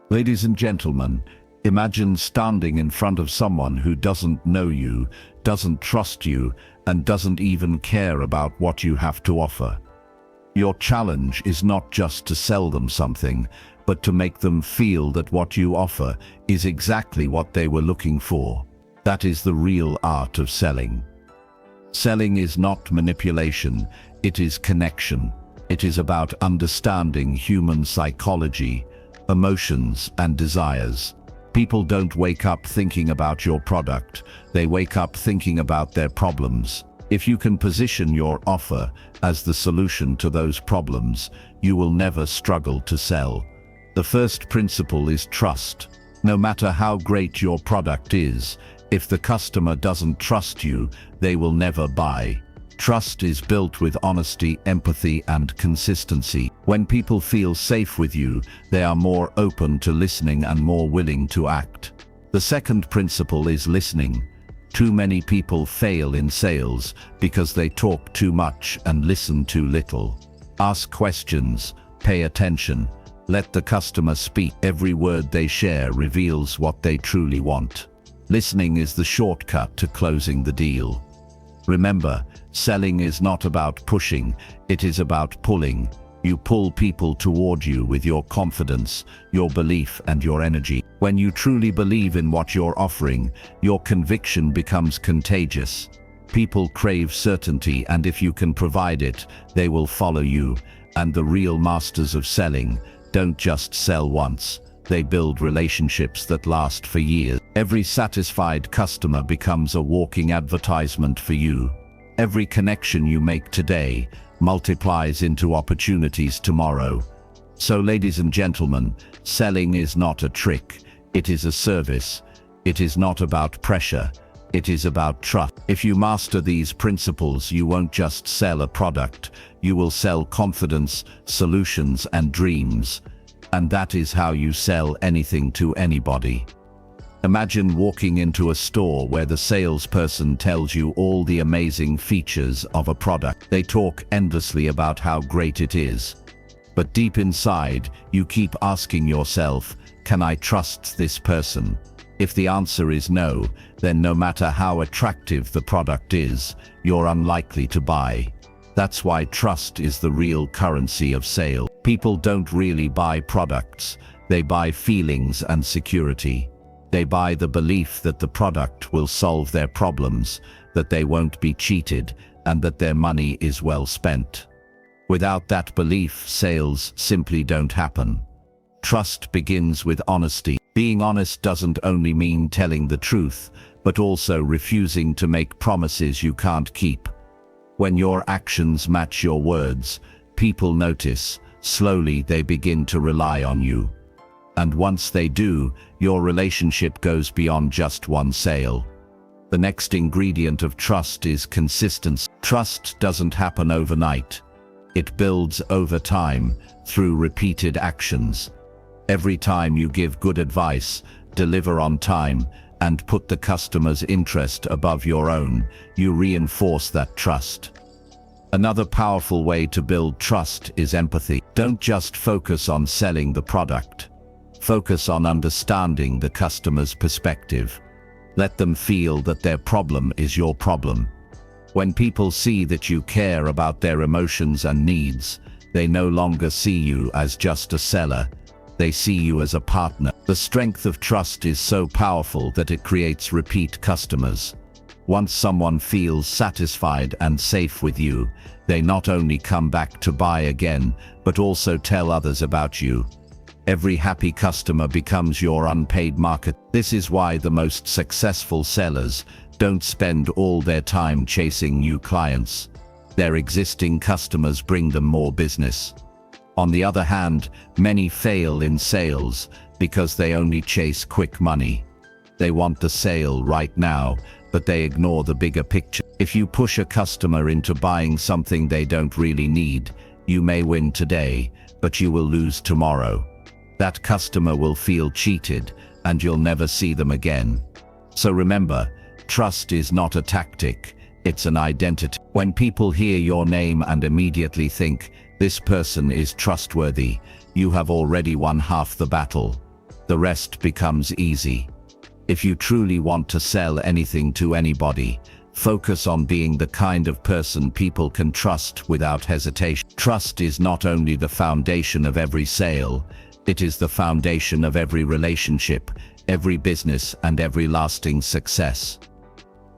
Ladies and gentlemen, imagine standing in front of someone who doesn't know you, doesn't trust you, and doesn't even care about what you have to offer. Your challenge is not just to sell them something, but to make them feel that what you offer is exactly what they were looking for. That is the real art of selling. Selling is not manipulation, it is connection. It is about understanding human psychology, emotions, and desires. People don't wake up thinking about your product, they wake up thinking about their problems. If you can position your offer as the solution to those problems, you will never struggle to sell. The first principle is trust. No matter how great your product is, if the customer doesn't trust you, they will never buy. Trust is built with honesty, empathy, and consistency. When people feel safe with you, they are more open to listening and more willing to act. The second principle is listening. Too many people fail in sales because they talk too much and listen too little. Ask questions, pay attention, let the customer speak. Every word they share reveals what they truly want. Listening is the shortcut to closing the deal. Remember, selling is not about pushing, it is about pulling. You pull people toward you with your confidence, your belief, and your energy. When you truly believe in what you're offering, your conviction becomes contagious. People crave certainty, and if you can provide it, they will follow you. And the real masters of selling don't just sell once, they build relationships that last for years. Every satisfied customer becomes a walking advertisement for you. Every connection you make today multiplies into opportunities tomorrow. So, ladies and gentlemen, selling is not a trick, it is a service. It is not about pressure, it is about trust. If you master these principles, you won't just sell a product, you will sell confidence, solutions, and dreams. And that is how you sell anything to anybody. Imagine walking into a store where the salesperson tells you all the amazing features of a product. They talk endlessly about how great it is. But deep inside, you keep asking yourself, can I trust this person? If the answer is no, then no matter how attractive the product is, you're unlikely to buy. That's why trust is the real currency of sale. People don't really buy products, they buy feelings and security. They buy the belief that the product will solve their problems, that they won't be cheated, and that their money is well spent. Without that belief, sales simply don't happen. Trust begins with honesty. Being honest doesn't only mean telling the truth, but also refusing to make promises you can't keep. When your actions match your words, people notice. Slowly they begin to rely on you. And once they do, your relationship goes beyond just one sale. The next ingredient of trust is consistency. Trust doesn't happen overnight. It builds over time, through repeated actions. Every time you give good advice, deliver on time, and put the customer's interest above your own, you reinforce that trust. Another powerful way to build trust is empathy. Don't just focus on selling the product. Focus on understanding the customer's perspective. Let them feel that their problem is your problem. When people see that you care about their emotions and needs, they no longer see you as just a seller. They see you as a partner. The strength of trust is so powerful that it creates repeat customers. Once someone feels satisfied and safe with you, they not only come back to buy again, but also tell others about you. Every happy customer becomes your unpaid market. This is why the most successful sellers don't spend all their time chasing new clients. Their existing customers bring them more business. On the other hand, many fail in sales because they only chase quick money. They want the sale right now, but they ignore the bigger picture. If you push a customer into buying something they don't really need, you may win today, but you will lose tomorrow. That customer will feel cheated, and you'll never see them again. So remember, trust is not a tactic, it's an identity. When people hear your name and immediately think, this person is trustworthy, you have already won half the battle. The rest becomes easy. If you truly want to sell anything to anybody, focus on being the kind of person people can trust without hesitation. Trust is not only the foundation of every sale, it is the foundation of every relationship, every business, and every lasting success.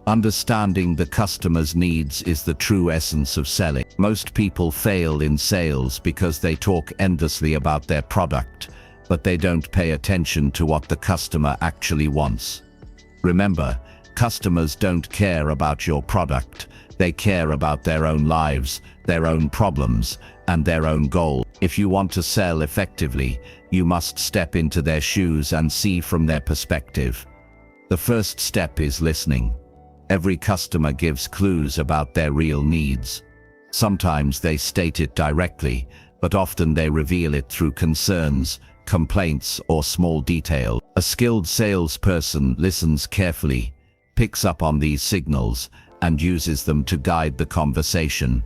Understanding the customer's needs is the true essence of selling. Most people fail in sales because they talk endlessly about their product, but they don't pay attention to what the customer actually wants. Remember, customers don't care about your product. They care about their own lives, their own problems, and their own goals. If you want to sell effectively, you must step into their shoes and see from their perspective. The first step is listening. Every customer gives clues about their real needs. Sometimes they state it directly, but often they reveal it through concerns, complaints, or small details. A skilled salesperson listens carefully, picks up on these signals, and uses them to guide the conversation.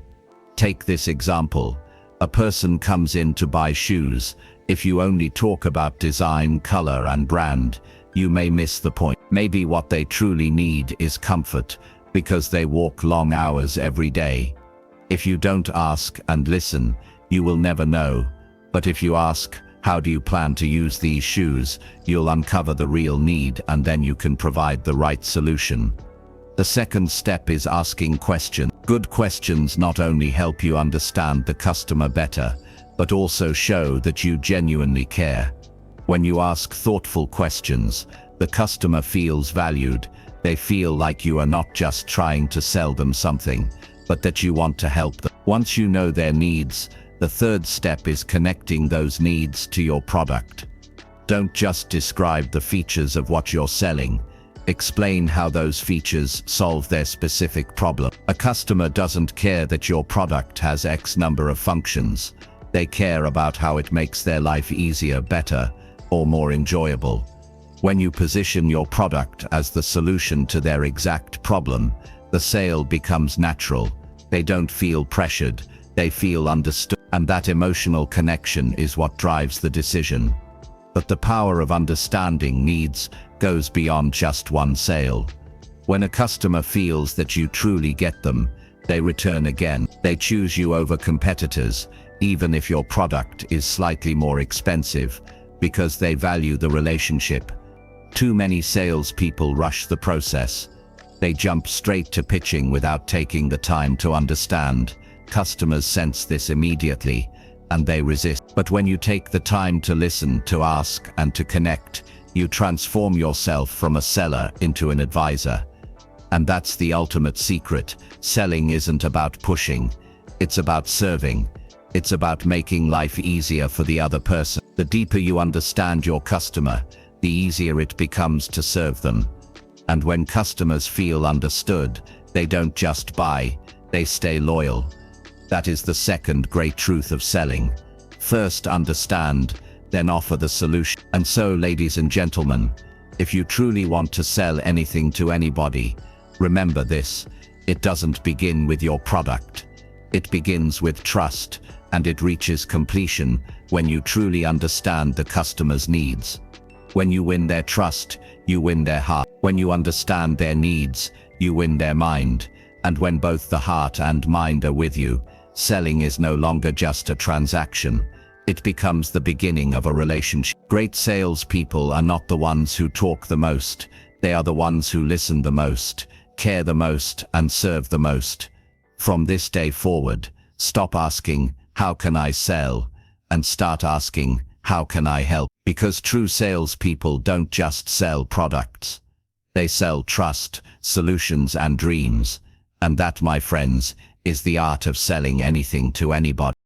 Take this example. A person comes in to buy shoes. If you only talk about design, color, and brand, you may miss the point. Maybe what they truly need is comfort, because they walk long hours every day. If you don't ask and listen, you will never know. But if you ask, how do you plan to use these shoes, you'll uncover the real need, and then you can provide the right solution. The second step is asking questions. Good questions not only help you understand the customer better, but also show that you genuinely care. When you ask thoughtful questions, the customer feels valued. They feel like you are not just trying to sell them something, but that you want to help them. Once you know their needs, the third step is connecting those needs to your product. Don't just describe the features of what you're selling. Explain how those features solve their specific problem. A customer doesn't care that your product has X number of functions. They care about how it makes their life easier, better, or more enjoyable. When you position your product as the solution to their exact problem, the sale becomes natural. They don't feel pressured, they feel understood, and that emotional connection is what drives the decision. But the power of understanding needs goes beyond just one sale. When a customer feels that you truly get them, they return again. They choose you over competitors, even if your product is slightly more expensive, because they value the relationship. Too many salespeople rush the process. They jump straight to pitching without taking the time to understand. Customers sense this immediately, and they resist. But when you take the time to listen, to ask, and to connect, you transform yourself from a seller into an advisor. And that's the ultimate secret. Selling isn't about pushing, it's about serving. It's about making life easier for the other person. The deeper you understand your customer, the easier it becomes to serve them. And when customers feel understood, they don't just buy, they stay loyal. That is the second great truth of selling. First understand, then offer the solution. And so, ladies and gentlemen, if you truly want to sell anything to anybody, remember this: it doesn't begin with your product. It begins with trust, and it reaches completion when you truly understand the customer's needs. When you win their trust, you win their heart. When you understand their needs, you win their mind. And when both the heart and mind are with you, selling is no longer just a transaction. It becomes the beginning of a relationship. Great salespeople are not the ones who talk the most. They are the ones who listen the most, care the most, and serve the most. From this day forward, stop asking, "How can I sell?" and start asking, "How can I help?" Because true salespeople don't just sell products. They sell trust, solutions, and dreams. And that, my friends, is the art of selling anything to anybody.